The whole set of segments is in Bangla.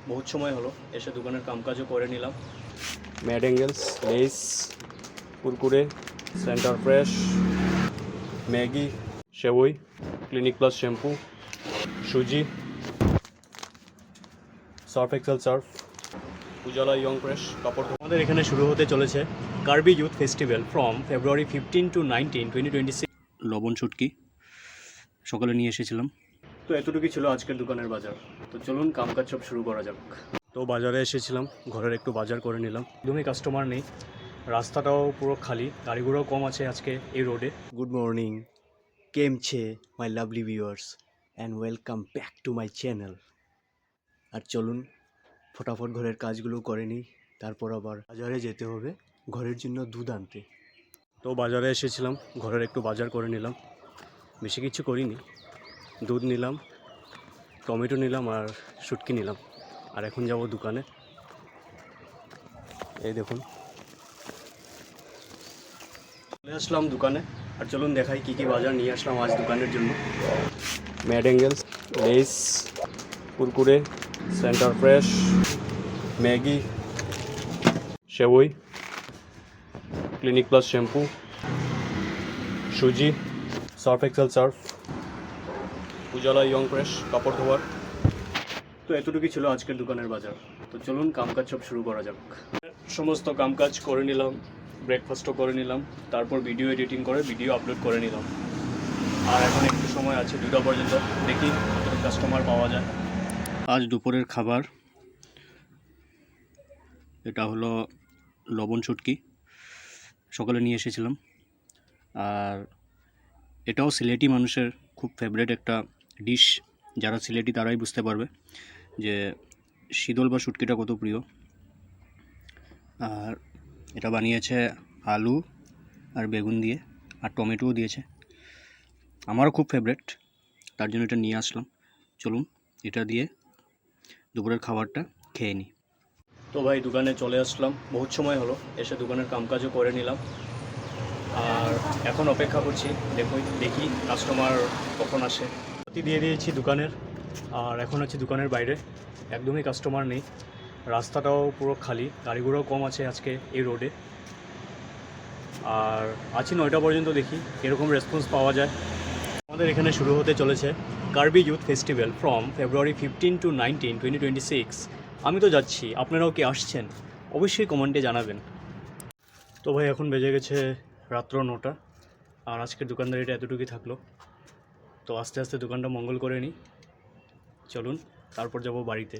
বহুত সময় হলো, এসে দোকানের কামকাজও করে নিলাম। Mad Angles, Lays, Kurkure, Center Fresh, Maggi, সেবই, ক্লিনিক প্লাস শ্যাম্পু, সুজি, Surf Excel Surf, Ujala young fresh কাপড়। আমাদের এখানে শুরু হতে চলেছে Karbi youth festival from February 15 to 19, 2026। লবণ শুটকি সকালে নিয়ে এসেছিলাম। তো এতটুকুই ছিল আজকের দোকানের বাজার। তো চলুন কামকাজ সব শুরু করা যাক। তো বাজারে এসেছিলাম, ঘরের একটু বাজার করে নিলাম। একদমই কাস্টমার নেই, রাস্তাটাও পুরো খালি, গাড়িগুলোও কম আছে আজকে এই রোডে। গুড মর্নিং, কেম ছে my lovely viewers and welcome back to my channel. আর চলুন ফটাফট ঘরের কাজগুলো করে নিই, তারপর আবার বাজারে যেতে হবে ঘরের জন্য দুধ আনতে। তো বাজারে এসেছিলাম, ঘরের একটু বাজার করে নিলাম। বেশি কিছু করিনি, দুধ নিলাম, টমেটো নিলাম আর শুটকি নিলাম। আর এখন যাব দোকানে। এই দেখুন চলে আসলাম দোকানে। আর চলুন দেখাই কী কী বাজার নিয়ে আসলাম আজ দোকানের জন্য। Mad Angles, Lays, Kurkure, Center Fresh, Maggi, সেবই, ক্লিনিক প্লাস শ্যাম্পু, সুজি, Surf Excel Surf, Ujala young fresh কাপড় ধোয়ার। তো এতটুকুই ছিল আজকের দোকানের বাজার। তো চলুন কামকাজ সব শুরু করা যাক। সমস্ত কামকাজ করে নিলাম, ব্রেকফাস্টও করে নিলাম, তারপর ভিডিও এডিটিং করে ভিডিও আপলোড করে নিলাম। আর এখন একটু সময় আছে 2টা পর্যন্ত, দেখি কত কাস্টমার পাওয়া যায়। আজ দুপুরের খাবার এটা হলো লবণ শুটকি, সকালে নিয়ে এসেছিলাম। আর এটাও সিলেটি মানুষের খুব ফেভারিট একটা ডিশ। যারা সিলেটি তারাই বুঝতে পারবে যে শীতল বা শুটকিটা কত প্রিয়। আর এটা বানিয়েছে আলু আর বেগুন দিয়ে, আর টমেটোও দিয়েছে। আমারও খুব ফেভারিট, তার জন্য এটা নিয়ে আসলাম। চলুন এটা দিয়ে দুপুরের খাবারটা খেয়ে নিই। তো ভাই দোকানে চলে আসলাম, বহুত সময় হলো, এসে দোকানের কামকাজও করে নিলাম। আর এখন অপেক্ষা করছি, দেখি কাস্টমার কখন আসে। দিয়ে দিয়েছি দোকানের, আর এখন আছি দোকানের বাইরে। একদমই কাস্টমার নেই, রাস্তাটাও পুরো খালি, গাড়িগুলোও কম আছে আজকে এই রোডে। আর আছি 9টা পর্যন্ত, দেখি এরকম রেসপন্স পাওয়া যায়। আমাদের এখানে শুরু হতে চলেছে Karbi youth festival from February 15 to 19, 2026। আমি তো যাচ্ছি, আপনারাও কি আসছেন? অবশ্যই কমেন্টে জানাবেন। তো ভাই এখন বেজে গেছে রাত্র 9টা, আর আজকের দোকানদারিটা এতটুকুই থাকলো। তো আস্তে আস্তে দোকানটা মঙ্গল করে নিই। চলুন তারপর যাব বাড়িতে।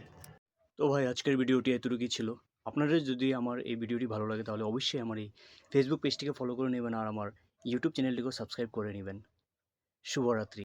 তো ভাই আজকের ভিডিওটি এতটুকুই ছিল। আপনাদের যদি আমার এই ভিডিওটি ভালো লাগে তাহলে অবশ্যই আমার এই ফেসবুক পেজটিকে ফলো করে নেবেন, আর আমার ইউটিউব চ্যানেলটিকেও সাবস্ক্রাইব করে নেবেন। শুভরাত্রি।